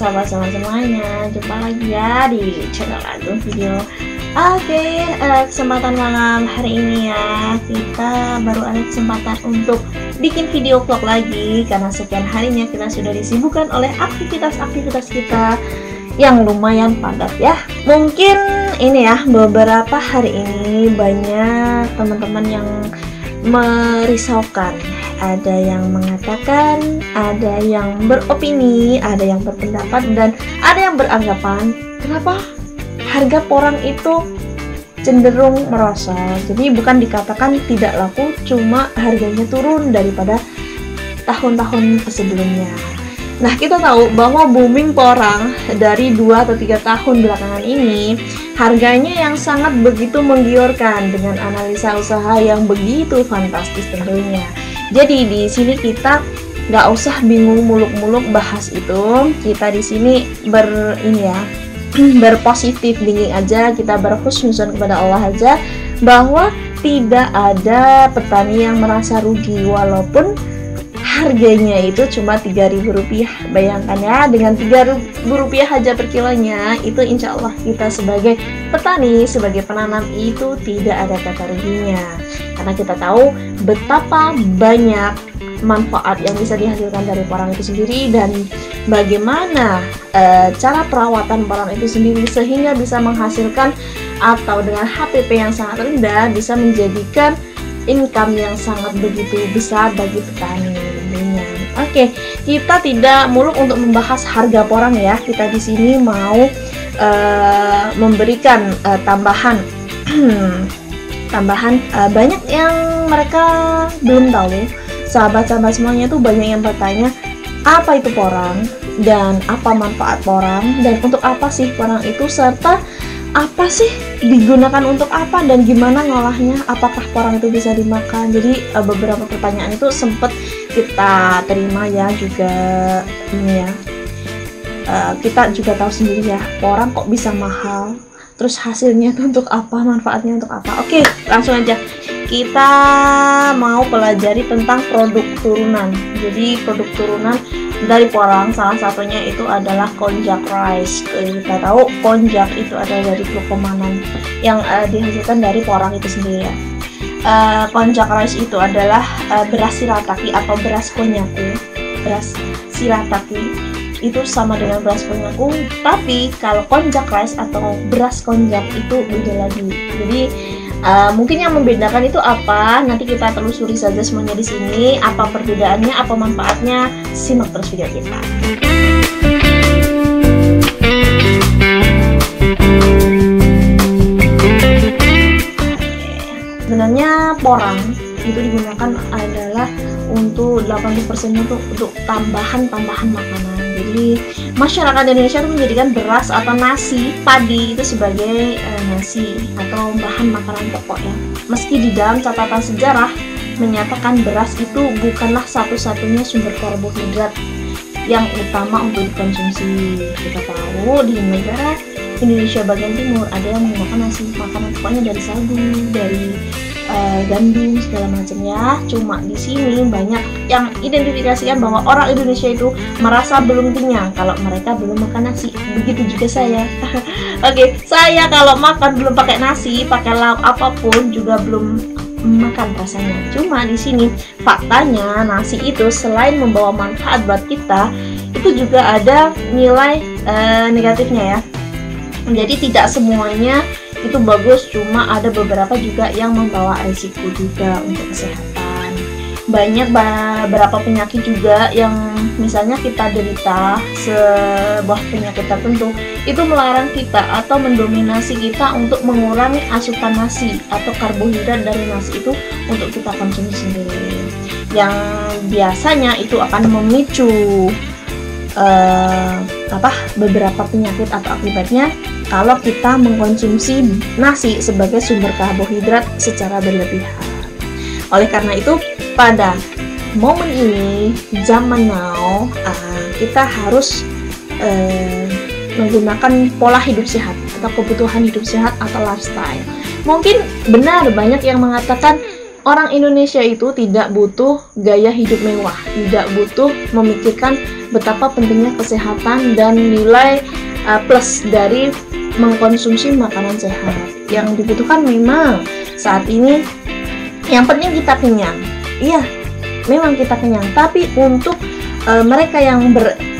sahabat semuanya, jumpa lagi ya di channel Agung Video. Oke, kesempatan malam hari ini ya, kita baru ada kesempatan untuk bikin video vlog lagi karena sekian harinya kita sudah disibukkan oleh aktivitas-aktivitas kita yang lumayan padat ya. Mungkin ini ya, beberapa hari ini banyak teman-teman yang merisaukan. Ada yang mengatakan, ada yang beropini, ada yang berpendapat, dan ada yang beranggapan kenapa harga porang itu cenderung merosot. Jadi bukan dikatakan tidak laku, cuma harganya turun daripada tahun-tahun sebelumnya. Nah, kita tahu bahwa booming porang dari 2 atau 3 tahun belakangan ini harganya yang sangat begitu menggiurkan dengan analisa usaha yang begitu fantastis tentunya. Jadi di sini kita nggak usah bingung muluk-muluk bahas itu. Kita di sini berpositif thinking aja, kita berhusnuzon kepada Allah aja bahwa tidak ada petani yang merasa rugi walaupun harganya itu cuma Rp3.000. Bayangkan ya, dengan Rp3.000 aja per kilonya, itu insya Allah kita sebagai petani, sebagai penanam itu tidak ada kata ruginya. Karena kita tahu betapa banyak manfaat yang bisa dihasilkan dari porang itu sendiri dan bagaimana cara perawatan porang itu sendiri sehingga bisa menghasilkan atau dengan HPP yang sangat rendah bisa menjadikan income yang sangat begitu besar bagi petani tentunya. Oke, kita tidak muluk untuk membahas harga porang ya. Kita di sini mau memberikan tambahan banyak yang mereka belum tahu. Sahabat-sahabat semuanya tuh banyak yang bertanya apa itu porang dan apa manfaat porang dan untuk apa sih porang itu, serta apa sih digunakan untuk apa dan gimana ngolahnya, apakah porang itu bisa dimakan. Jadi beberapa pertanyaan itu sempat kita terima ya, juga ini ya, kita juga tahu sendiri ya, porang kok bisa mahal, terus hasilnya itu untuk apa, manfaatnya untuk apa. Oke, langsung aja kita mau pelajari tentang produk turunan. Jadi produk turunan dari porang salah satunya itu adalah konjac rice. Kita tahu konjac itu adalah dari glukomanan yang dihasilkan dari porang itu sendiri ya. Konjac rice itu adalah beras shirataki atau beras konyaku. Beras shirataki itu sama dengan beras konyaku, tapi kalau konjac rice atau beras konjac itu beda lagi. Jadi mungkin yang membedakan itu apa? Nanti kita telusuri saja semuanya di sini. Apa perbedaannya? Apa manfaatnya? Simak terus video kita. Sebenarnya porang itu digunakan adalah untuk 80% untuk tambahan makanan. Jadi masyarakat Indonesia itu menjadikan beras atau nasi padi itu sebagai nasi atau bahan makanan pokok ya. Meski di dalam catatan sejarah menyatakan beras itu bukanlah satu-satunya sumber karbohidrat yang utama untuk dikonsumsi. Kita tahu di negara Indonesia bagian timur ada yang menggunakan nasi makanan pokoknya dari sagu, dari gandum segala macam ya. Cuma di sini banyak yang identifikasikan bahwa orang Indonesia itu merasa belum kenyang kalau mereka belum makan nasi. Begitu juga saya. Oke, saya kalau makan belum pakai nasi, pakai lauk apapun juga belum makan rasanya. Cuma di sini faktanya nasi itu selain membawa manfaat buat kita, itu juga ada nilai negatifnya ya. Jadi tidak semuanya itu bagus, cuma ada beberapa juga yang membawa risiko juga untuk kesehatan. Banyak beberapa penyakit juga yang misalnya kita derita sebuah penyakit tertentu itu melarang kita atau mendominasi kita untuk mengurangi asupan nasi atau karbohidrat dari nasi itu untuk kita konsumsi sendiri, yang biasanya itu akan memicu beberapa penyakit atau akibatnya kalau kita mengkonsumsi nasi sebagai sumber karbohidrat secara berlebihan. Oleh karena itu pada momen ini, zaman now, kita harus menggunakan pola hidup sehat atau kebutuhan hidup sehat atau lifestyle. Mungkin benar banyak yang mengatakan orang Indonesia itu tidak butuh gaya hidup mewah, tidak butuh memikirkan betapa pentingnya kesehatan dan nilai plus dari mengkonsumsi makanan sehat. Yang dibutuhkan memang saat ini yang penting kita kenyang. Iya, memang kita kenyang, tapi untuk mereka yang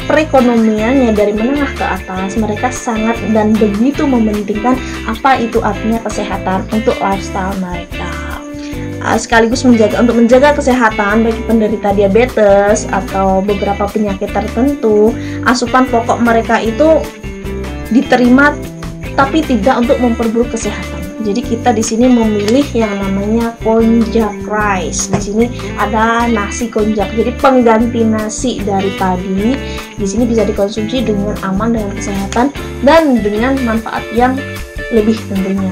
perekonomiannya dari menengah ke atas, mereka sangat dan begitu mementingkan apa itu artinya kesehatan untuk lifestyle mereka. Sekaligus untuk menjaga kesehatan bagi penderita diabetes atau beberapa penyakit tertentu, asupan pokok mereka itu diterima tapi tidak untuk memperburuk kesehatan. Jadi kita di sini memilih yang namanya konjac rice. Di sini ada nasi konjac. Jadi pengganti nasi dari padi. Di sini bisa dikonsumsi dengan aman, dengan kesehatan dan dengan manfaat yang lebih tentunya.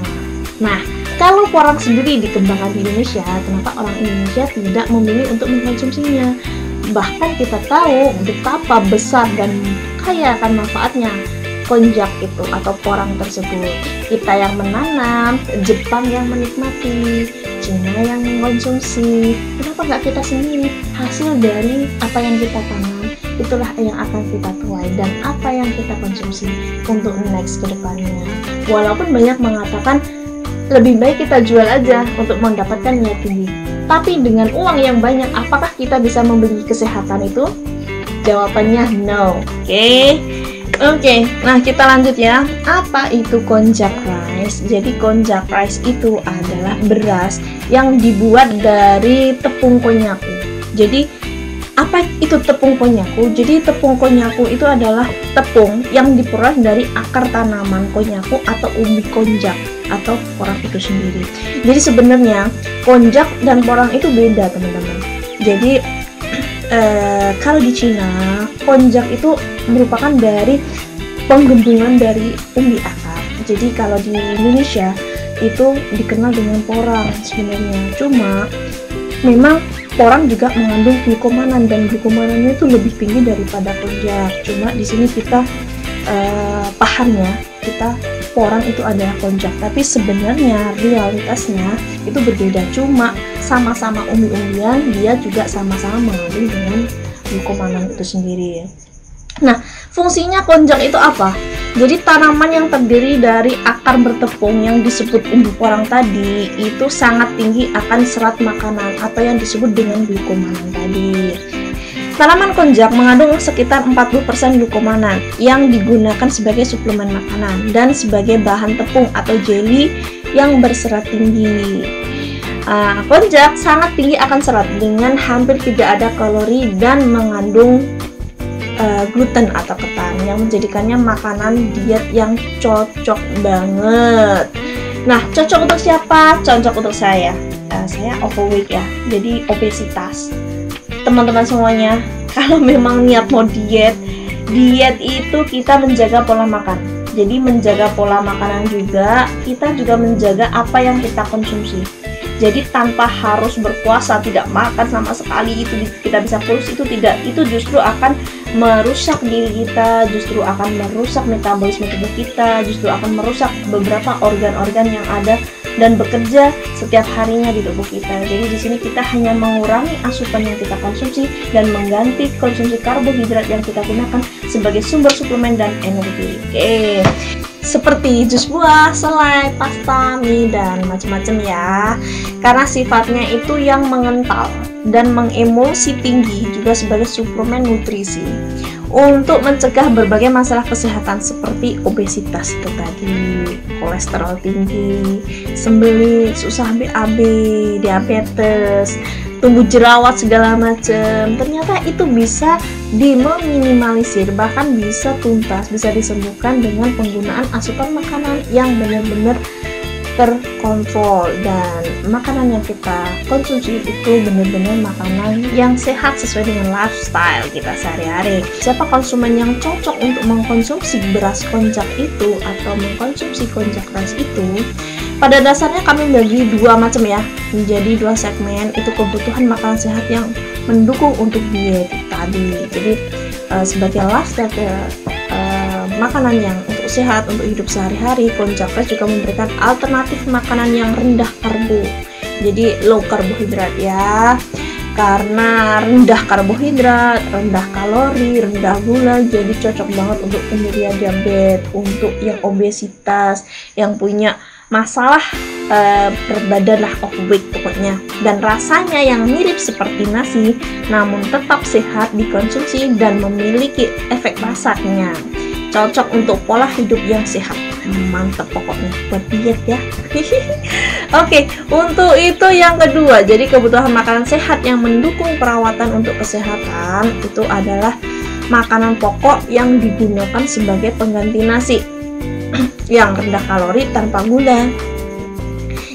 Nah, kalau porang sendiri dikembangkan di Indonesia, kenapa orang Indonesia tidak memilih untuk mengkonsumsinya? Bahkan kita tahu betapa besar dan kaya akan manfaatnya konjac itu atau porang tersebut. Kita yang menanam, Jepang yang menikmati, Cina yang mengkonsumsi. Kenapa nggak kita sendiri? Hasil dari apa yang kita tanam, itulah yang akan kita tuai dan apa yang kita konsumsi untuk next ke depannya. Walaupun banyak mengatakan lebih baik kita jual aja untuk mendapatkan nilai tinggi. Tapi dengan uang yang banyak, apakah kita bisa membeli kesehatan itu? Jawabannya no. Oke, nah kita lanjut ya. Apa itu konjac rice? Jadi konjac rice itu adalah beras yang dibuat dari tepung konyaku. Jadi apa itu tepung konyaku? Jadi tepung konyaku itu adalah tepung yang diperoleh dari akar tanaman konyaku atau umbi konjac atau porang itu sendiri. Jadi sebenarnya konjac dan porang itu beda, teman-teman. Jadi kalau di Cina konjac itu merupakan dari penggabungan dari umbi akar. Jadi kalau di Indonesia itu dikenal dengan porang sebenarnya. Cuma memang porang juga mengandung glukomanan dan glukomanannya itu lebih tinggi daripada konjac. Cuma di sini kita pahamnya kita porang itu adalah konjac, tapi sebenarnya realitasnya itu berbeda. Cuma sama-sama umbi-umbian, dia juga sama-sama mengandung dengan glukomanan itu sendiri. Nah, fungsinya konjac itu apa? Jadi tanaman yang terdiri dari akar bertepung yang disebut umbi porang tadi itu sangat tinggi akan serat makanan atau yang disebut dengan glukomanan tadi. Tanaman konjac mengandung sekitar 40% glukomanan yang digunakan sebagai suplemen makanan dan sebagai bahan tepung atau jelly yang berserat tinggi. Konjac sangat tinggi akan serat dengan hampir tidak ada kalori dan mengandung gluten atau ketan yang menjadikannya makanan diet yang cocok banget. Nah, cocok untuk siapa? Cocok untuk saya. Saya overweight ya, jadi obesitas. Teman-teman semuanya, kalau memang niat mau diet itu kita menjaga pola makan. Jadi menjaga pola makanan juga, kita juga menjaga apa yang kita konsumsi. Jadi tanpa harus berpuasa, tidak makan sama sekali itu kita bisa kurus, itu tidak. Itu justru akan merusak diri kita, justru akan merusak metabolisme tubuh kita, justru akan merusak beberapa organ-organ yang ada dan bekerja setiap harinya di tubuh kita. Jadi di sini kita hanya mengurangi asupan yang kita konsumsi dan mengganti konsumsi karbohidrat yang kita gunakan sebagai sumber suplemen dan energi. Seperti jus buah, selai, pasta, mie, dan macam-macam ya. Karena sifatnya itu yang mengental dan mengemulsi tinggi juga sebagai suplemen nutrisi untuk mencegah berbagai masalah kesehatan seperti obesitas itu tadi, kolesterol tinggi, sembelit, susah BAB, diabetes, tumbuh jerawat segala macam. Ternyata itu bisa diminimalisir, bahkan bisa tuntas, bisa disembuhkan dengan penggunaan asupan makanan yang benar-benar terkontrol dan makanan yang kita konsumsi itu benar-benar makanan yang sehat sesuai dengan lifestyle kita sehari-hari. Siapa konsumen yang cocok untuk mengkonsumsi beras konjac itu atau mengkonsumsi konjac rice itu? Pada dasarnya kami bagi dua macam ya, menjadi dua segmen. Itu kebutuhan makanan sehat yang mendukung untuk diet tadi. Jadi sebagai lifestyle makanan yang untuk sehat untuk hidup sehari-hari, konjac rice juga memberikan alternatif makanan yang rendah karbo. jadi low karbohidrat ya. Karena rendah karbohidrat, rendah kalori, rendah gula, jadi cocok banget untuk penderita diabetes, untuk yang obesitas, yang punya masalah berat badan lah, overweight pokoknya. Dan rasanya yang mirip seperti nasi, namun tetap sehat dikonsumsi dan memiliki efek rasanya. Cocok untuk pola hidup yang sehat. Mantap pokoknya buat diet ya. Oke, untuk itu yang kedua. Jadi kebutuhan makanan sehat yang mendukung perawatan untuk kesehatan itu adalah makanan pokok yang digunakan sebagai pengganti nasi yang rendah kalori tanpa gula.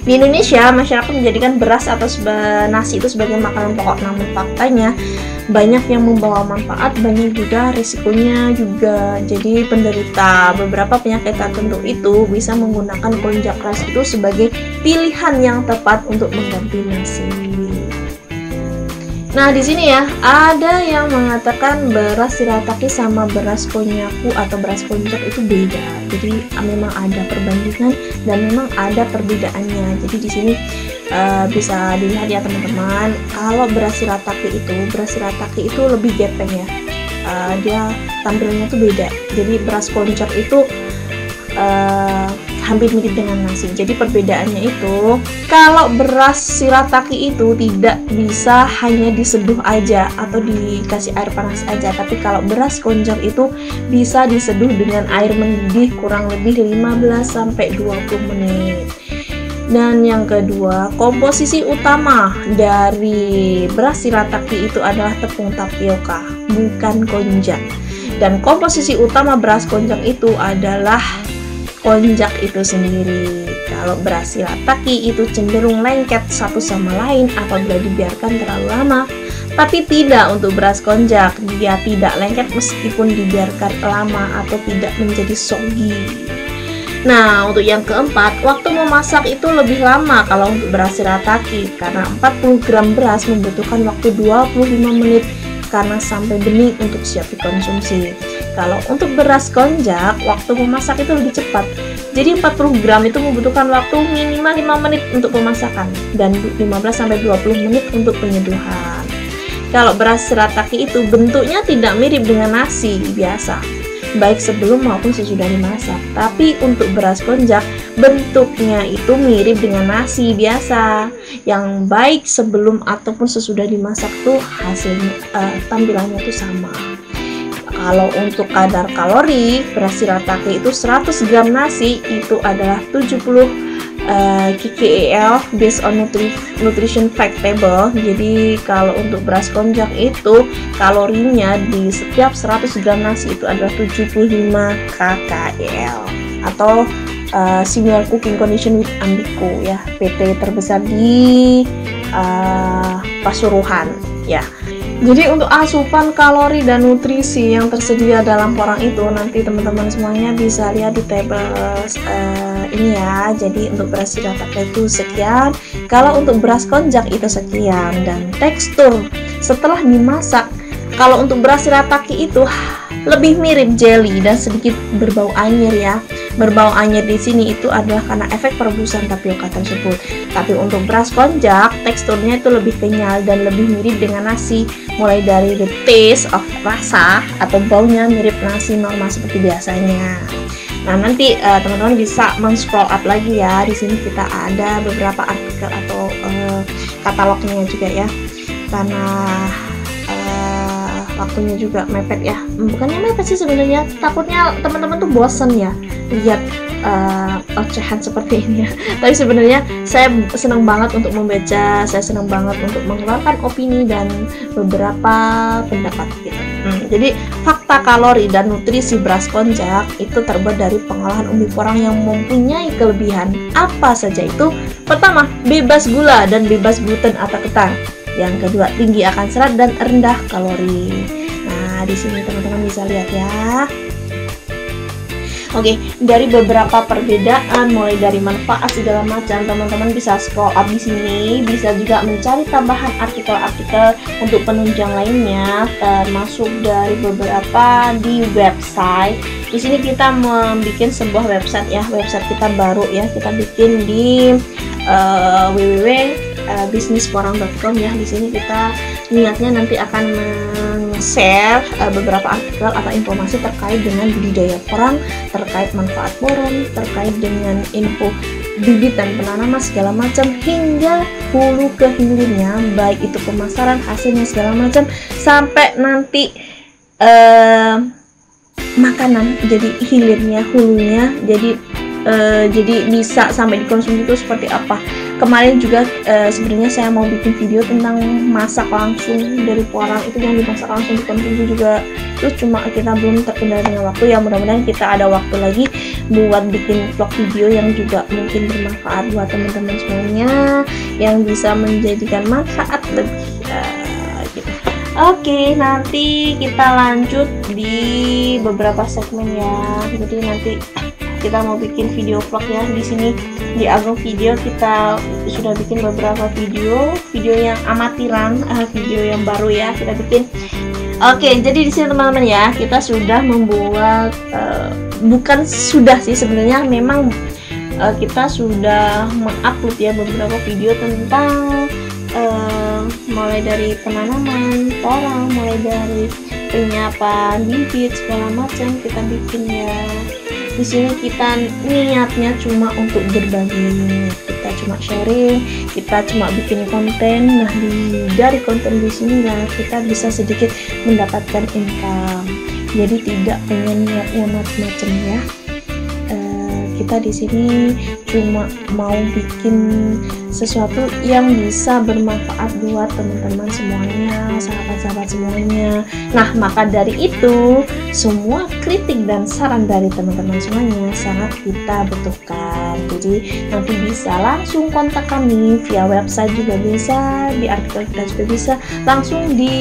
Di Indonesia, masyarakat menjadikan beras atau nasi itu sebagai makanan pokok, namun faktanya banyak yang membawa manfaat, banyak juga risikonya juga. Jadi penderita beberapa penyakit tertentu itu bisa menggunakan konjak keras itu sebagai pilihan yang tepat untuk mengganti nasi. Nah, di sini ya, ada yang mengatakan beras shirataki sama beras konnyaku atau beras konjac itu beda. Jadi memang ada perbandingan dan memang ada perbedaannya. Jadi di sini bisa dilihat ya teman-teman. Kalau beras shirataki itu lebih gepeng ya. Dia tampilannya tuh beda. Jadi beras konjac itu hampir mirip dengan nasi. Jadi perbedaannya itu, kalau beras shirataki itu tidak bisa hanya diseduh aja atau dikasih air panas aja, tapi kalau beras konjac itu bisa diseduh dengan air mendidih kurang lebih 15-20 menit. Dan yang kedua, komposisi utama dari beras shirataki itu adalah tepung tapioka, bukan konjac. Dan komposisi utama beras konjac itu adalah konjac itu sendiri. Kalau beras shirataki itu cenderung lengket satu sama lain apabila dibiarkan terlalu lama, tapi tidak untuk beras konjac. Dia tidak lengket meskipun dibiarkan lama atau tidak menjadi soggy. Nah, untuk yang keempat, waktu memasak itu lebih lama kalau untuk beras shirataki, karena 40 gram beras membutuhkan waktu 25 menit karena sampai bening untuk siap dikonsumsi. Kalau untuk beras konjac, waktu memasak itu lebih cepat. Jadi 40 gram itu membutuhkan waktu minimal 5 menit untuk pemasakan dan 15-20 menit untuk penyeduhan. Kalau beras shirataki itu bentuknya tidak mirip dengan nasi biasa, baik sebelum maupun sesudah dimasak. Tapi untuk beras konjac, bentuknya itu mirip dengan nasi biasa, yang baik sebelum ataupun sesudah dimasak tuh hasilnya tampilannya tuh sama. Kalau untuk kadar kalori, beras shirataki itu 100 gram nasi itu adalah 70 kcal based on nutrition fact table. Jadi kalau untuk beras konjac itu kalorinya di setiap 100 gram nasi itu adalah 75 kcal atau similar cooking condition with Ambiko ya, PT terbesar di Pasuruan ya. Jadi untuk asupan kalori dan nutrisi yang tersedia dalam porang itu nanti teman-teman semuanya bisa lihat di tabel ini ya. Jadi untuk beras shirataki itu sekian, kalau untuk beras konjac itu sekian. Dan tekstur setelah dimasak, kalau untuk beras shirataki itu lebih mirip jelly dan sedikit berbau anyir ya. Berbau anyir di sini itu adalah karena efek perebusan tapioka tersebut. Tapi untuk beras konjac, teksturnya itu lebih kenyal dan lebih mirip dengan nasi, mulai dari the taste of rasa atau baunya mirip nasi normal seperti biasanya. Nah, nanti teman-teman bisa men-scroll up lagi ya. Di sini kita ada beberapa artikel atau katalognya juga ya. Karena waktunya juga mepet ya. Bukannya mepet sih sebenarnya, takutnya teman-teman tuh bosen ya lihat ocehan seperti ini ya. Tapi sebenarnya saya senang banget untuk membaca, saya senang banget untuk mengeluarkan opini dan beberapa pendapat gitu. Jadi fakta kalori dan nutrisi beras konjac itu terbuat dari pengolahan umbi porang yang mempunyai kelebihan apa saja itu. Pertama, bebas gula dan bebas gluten atau ketan. Yang kedua, tinggi akan serat dan rendah kalori. Nah, di sini teman-teman bisa lihat ya. Oke, dari beberapa perbedaan, mulai dari manfaat segala macam, teman-teman bisa scroll up di sini, bisa juga mencari tambahan artikel-artikel untuk penunjang lainnya, termasuk dari beberapa di website. Di sini kita membuat sebuah website ya, website kita baru ya, kita bikin di www bisnisporang.com ya. Di sini kita niatnya nanti akan share beberapa artikel atau informasi terkait dengan budidaya porang, terkait manfaat boron, terkait dengan info bibit dan penanaman segala macam, hingga hulu ke hilirnya, baik itu pemasaran, hasilnya segala macam, sampai nanti makanan, jadi hilirnya, hulunya, jadi bisa sampai dikonsumsi itu seperti apa. Kemarin juga sebenarnya saya mau bikin video tentang masak langsung dari porang, itu yang dimasak langsung dikonsumsi juga, terus cuma kita belum terkendala dengan waktu. Ya mudah-mudahan kita ada waktu lagi buat bikin vlog video yang juga mungkin bermanfaat buat teman-teman semuanya, yang bisa menjadikan manfaat lebih gitu. Oke, nanti kita lanjut di beberapa segmen ya. Jadi nanti kita mau bikin video vlog ya. Di sini di Agung Video kita sudah bikin beberapa video yang amatiran, video yang baru ya kita bikin. Oke, jadi di sini teman-teman ya, kita sudah membuat bukan sudah sih sebenarnya, memang kita sudah mengupload ya beberapa video tentang mulai dari penanaman porang, mulai dari penyiapan bibit segala macam kita bikin ya. Di sini kita niatnya cuma untuk berbagi, kita cuma sharing, kita cuma bikin konten. Nah, dari konten di sini lah kita bisa sedikit mendapatkan income. Jadi tidak pengen niatnya macam-macam ya. Kita di sini cuma mau bikin sesuatu yang bisa bermanfaat buat teman-teman semuanya, sahabat-sahabat semuanya. Nah, maka dari itu semua kritik dan saran dari teman-teman semuanya sangat kita butuhkan. Jadi nanti bisa langsung kontak kami via website juga bisa, di artikel kita juga bisa, langsung di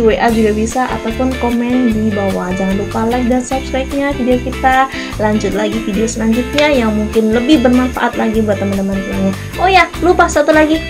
WA juga bisa, ataupun komen di bawah. Jangan lupa like dan subscribe-nya video kita. Lanjut lagi video selanjutnya yang mungkin lebih bermanfaat lagi buat teman-teman semuanya. Oh ya, lupa satu lagi,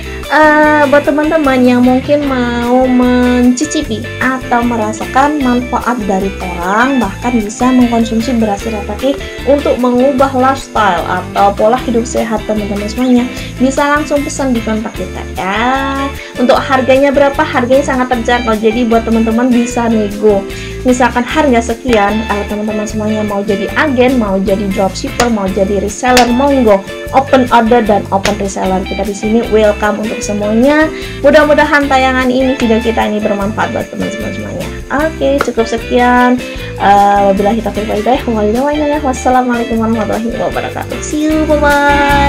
buat teman-teman yang mungkin mau mencicipi atau merasakan manfaat dari porang, bahkan bisa mengkonsumsi beras Shirataki untuk mengubah lifestyle atau pola hidup sehat teman-teman semuanya, bisa langsung pesan di kontak kita ya. Untuk harganya berapa? Harganya sangat terjangkau, jadi buat teman-teman bisa nego. Misalkan harga sekian, teman-teman semuanya mau jadi agen, mau jadi dropshipper, mau jadi reseller, monggo open order dan open reseller. Kita di sini welcome untuk semuanya. Mudah-mudahan tayangan ini, video kita ini bermanfaat buat teman-teman semuanya. Oke, cukup sekian. Wabillahi taufiq wal hidayah. Wassalamualaikum warahmatullahi wabarakatuh. See you, bye bye.